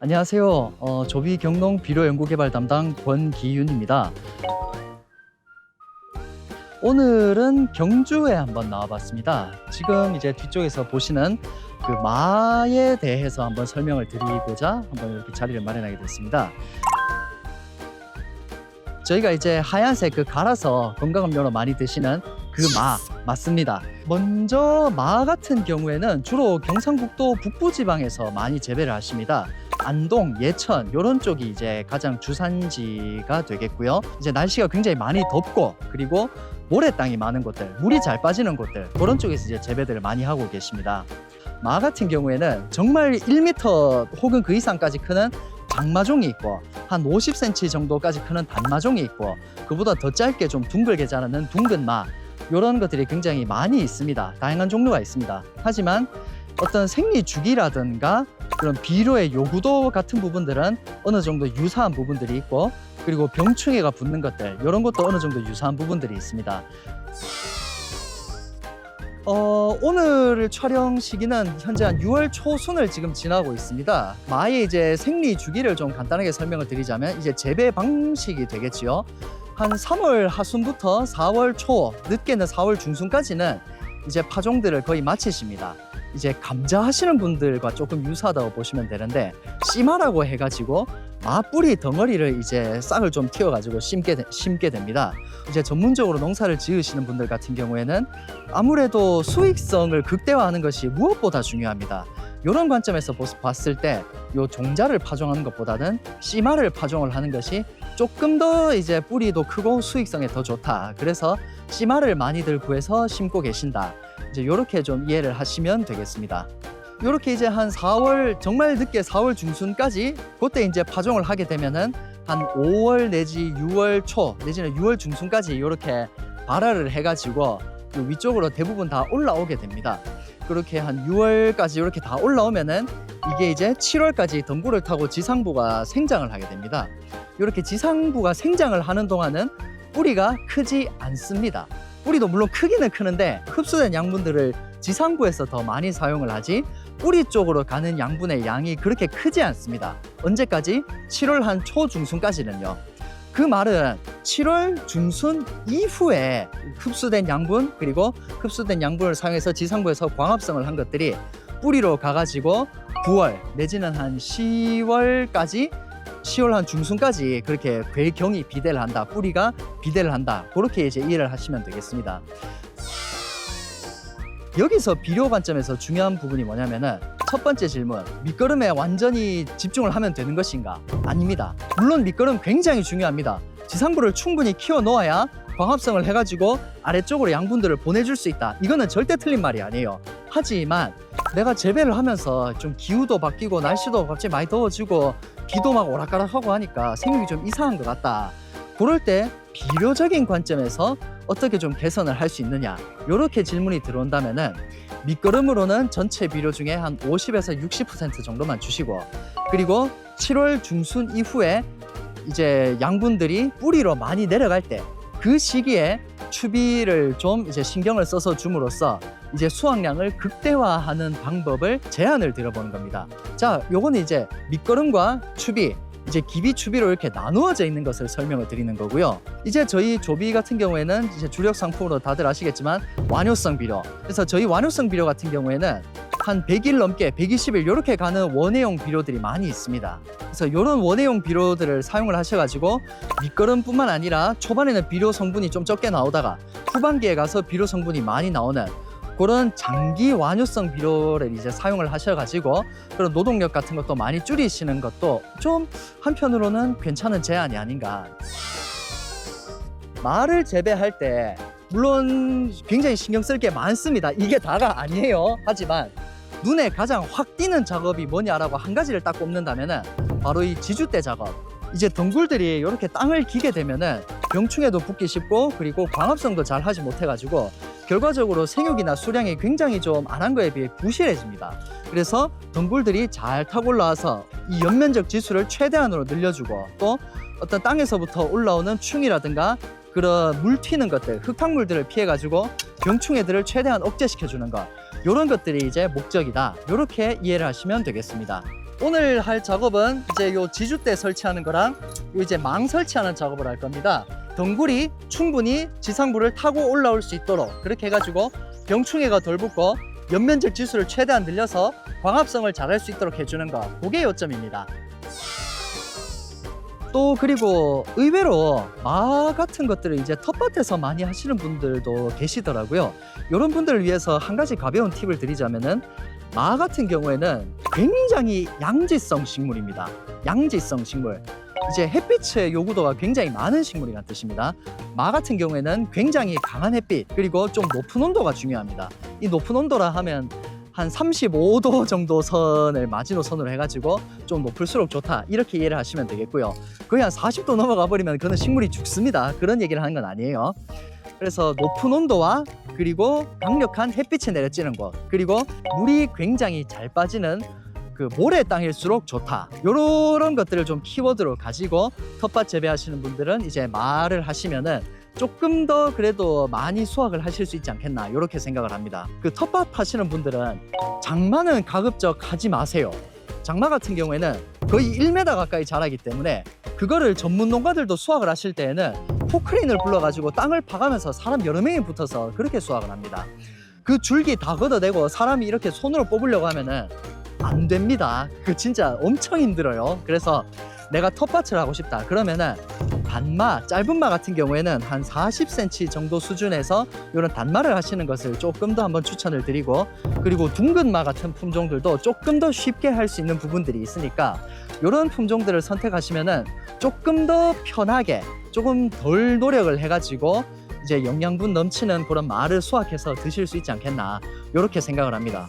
안녕하세요. 조비 경농 비료 연구개발 담당 권기윤입니다. 오늘은 경주에 한번 나와봤습니다. 지금 이제 뒤쪽에서 보시는 그 마에 대해서 한번 설명을 드리고자 한번 이렇게 자리를 마련하게 됐습니다. 저희가 이제 하얀색 그 갈아서 건강음료로 많이 드시는 그 마 맞습니다. 먼저 마 같은 경우에는 주로 경상북도 북부지방에서 많이 재배를 하십니다. 안동, 예천 이런 쪽이 이제 가장 주산지가 되겠고요. 이제 날씨가 굉장히 많이 덥고 그리고 모래 땅이 많은 곳들, 물이 잘 빠지는 곳들 그런 쪽에서 이제 재배들을 많이 하고 계십니다. 마 같은 경우에는 정말 1m 혹은 그 이상까지 크는 장마종이 있고 한 50cm 정도까지 크는 단마종이 있고 그보다 더 짧게 좀 둥글게 자라는 둥근마 이런 것들이 굉장히 많이 있습니다. 다양한 종류가 있습니다. 하지만 어떤 생리 주기라든가 그런 비료의 요구도 같은 부분들은 어느 정도 유사한 부분들이 있고 그리고 병충해가 붙는 것들 이런 것도 어느 정도 유사한 부분들이 있습니다. 오늘 촬영 시기는 현재 한 6월 초순을 지금 지나고 있습니다. 마의 이제 생리 주기를 좀 간단하게 설명을 드리자면 이제 재배 방식이 되겠지요. 한 3월 하순부터 4월 초, 늦게는 4월 중순까지는 이제 파종들을 거의 마치십니다. 이제 감자 하시는 분들과 조금 유사하다고 보시면 되는데 씨마라고 해가지고 마뿌리 덩어리를 이제 싹을 좀 틔워가지고 심게 됩니다. 이제 전문적으로 농사를 지으시는 분들 같은 경우에는 아무래도 수익성을 극대화하는 것이 무엇보다 중요합니다. 이런 관점에서 봤을 때 이 종자를 파종하는 것보다는 씨마를 파종을 하는 것이 조금 더 이제 뿌리도 크고 수익성에 더 좋다. 그래서 씨마를 많이들 구해서 심고 계신다. 이제 이렇게 좀 이해를 하시면 되겠습니다. 이렇게 이제 한 4월 정말 늦게 4월 중순까지 그때 이제 파종을 하게 되면은 한 5월 내지 6월 초 내지는 6월 중순까지 이렇게 발화를 해가지고 그 위쪽으로 대부분 다 올라오게 됩니다. 그렇게 한 6월까지 이렇게 다 올라오면은 이게 이제 7월까지 덩굴을 타고 지상부가 생장을 하게 됩니다. 이렇게 지상부가 생장을 하는 동안은 뿌리가 크지 않습니다. 뿌리도 물론 크기는 크는데 흡수된 양분들을 지상부에서 더 많이 사용을 하지 뿌리 쪽으로 가는 양분의 양이 그렇게 크지 않습니다. 언제까지? 7월 한 초중순까지는요. 그 말은 7월 중순 이후에 흡수된 양분 그리고 흡수된 양분을 사용해서 지상부에서 광합성을 한 것들이 뿌리로 가가지고 9월 내지는 한 10월까지 10월 한 중순까지 그렇게 괴경이 비대를 한다. 뿌리가 비대를 한다. 그렇게 이제 이해를 하시면 되겠습니다. 여기서 비료 관점에서 중요한 부분이 뭐냐면은 첫 번째 질문, 밑거름에 완전히 집중을 하면 되는 것인가? 아닙니다. 물론 밑거름 굉장히 중요합니다. 지상부를 충분히 키워 놓아야 광합성을 해가지고 아래쪽으로 양분들을 보내줄 수 있다. 이거는 절대 틀린 말이 아니에요. 하지만 내가 재배를 하면서 좀 기후도 바뀌고 날씨도 갑자기 많이 더워지고 비도 막 오락가락하고 하니까 생육이 좀 이상한 것 같다. 그럴 때 비료적인 관점에서 어떻게 좀 개선을 할 수 있느냐 이렇게 질문이 들어온다면은 밑거름으로는 전체 비료 중에 한 50에서 60% 정도만 주시고 그리고 7월 중순 이후에 이제 양분들이 뿌리로 많이 내려갈 때 그 시기에 추비를 좀 이제 신경을 써서 줌으로써 이제 수확량을 극대화하는 방법을 제안을 드려보는 겁니다. 자, 요거는 이제 밑거름과 추비 이제 기비 추비로 이렇게 나누어져 있는 것을 설명을 드리는 거고요. 이제 저희 조비 같은 경우에는 이제 주력 상품으로 다들 아시겠지만 완효성 비료. 그래서 저희 완효성 비료 같은 경우에는 한 100일 넘게 120일 이렇게 가는 원해용 비료들이 많이 있습니다. 그래서 이런 원해용 비료들을 사용을 하셔가지고 밑거름뿐만 아니라 초반에는 비료 성분이 좀 적게 나오다가 후반기에 가서 비료 성분이 많이 나오는 그런 장기 완효성 비료를 이제 사용을 하셔가지고 그런 노동력 같은 것도 많이 줄이시는 것도 좀 한편으로는 괜찮은 제안이 아닌가. 마를 재배할 때 물론 굉장히 신경 쓸 게 많습니다. 이게 다가 아니에요. 하지만 눈에 가장 확 띄는 작업이 뭐냐라고 한 가지를 딱 꼽는다면은 바로 이 지주대 작업. 이제 덩굴들이 이렇게 땅을 기게 되면은 병충해도 붙기 쉽고 그리고 광합성도 잘 하지 못해가지고 결과적으로 생육이나 수량이 굉장히 좀 안 한 거에 비해 부실해집니다. 그래서 덩굴들이 잘 타고 올라와서 이 연면적 지수를 최대한으로 늘려주고 또 어떤 땅에서부터 올라오는 충이라든가 그런 물 튀는 것들, 흙탕물들을 피해가지고 병충해들을 최대한 억제시켜주는 것 이런 것들이 이제 목적이다. 이렇게 이해를 하시면 되겠습니다. 오늘 할 작업은 이제 요 지주대 설치하는 거랑 요 이제 망 설치하는 작업을 할 겁니다. 덩굴이 충분히 지상부를 타고 올라올 수 있도록 그렇게 해가지고 병충해가 덜 붙고 연면적 지수를 최대한 늘려서 광합성을 잘할 수 있도록 해주는 거, 그게 요점입니다. 또 그리고 의외로 마 같은 것들을 이제 텃밭에서 많이 하시는 분들도 계시더라고요. 이런 분들을 위해서 한 가지 가벼운 팁을 드리자면은, 마 같은 경우에는 굉장히 양지성 식물입니다. 양지성 식물. 이제 햇빛의 요구도가 굉장히 많은 식물이란 뜻입니다. 마 같은 경우에는 굉장히 강한 햇빛, 그리고 좀 높은 온도가 중요합니다. 이 높은 온도라 하면 한 35도 정도 선을 마지노선으로 해가지고 좀 높을수록 좋다, 이렇게 이해를 하시면 되겠고요. 거의 한 40도 넘어가 버리면 그는 식물이 죽습니다. 그런 얘기를 하는 건 아니에요. 그래서 높은 온도와 그리고 강력한 햇빛이 내려지는 곳, 그리고 물이 굉장히 잘 빠지는 그 모래 땅일수록 좋다, 요런 것들을 좀 키워드로 가지고 텃밭 재배하시는 분들은 이제 마를 하시면은 조금 더 그래도 많이 수확을 하실 수 있지 않겠나, 이렇게 생각을 합니다. 그 텃밭 하시는 분들은 장마는 가급적 하지 마세요. 장마 같은 경우에는 거의 1m 가까이 자라기 때문에 그거를 전문 농가들도 수확을 하실 때에는 포크레인을 불러가지고 땅을 파가면서 사람 여러 명이 붙어서 그렇게 수확을 합니다. 그 줄기 다 걷어내고 사람이 이렇게 손으로 뽑으려고 하면은 안 됩니다. 그 진짜 엄청 힘들어요. 그래서 내가 텃밭을 하고 싶다 그러면은 단마, 짧은 마 같은 경우에는 한 40cm 정도 수준에서 이런 단마를 하시는 것을 조금 더 한번 추천을 드리고, 그리고 둥근 마 같은 품종들도 조금 더 쉽게 할 수 있는 부분들이 있으니까 이런 품종들을 선택하시면은 조금 더 편하게, 조금 덜 노력을 해가지고 이제 영양분 넘치는 그런 마를 수확해서 드실 수 있지 않겠나, 이렇게 생각을 합니다.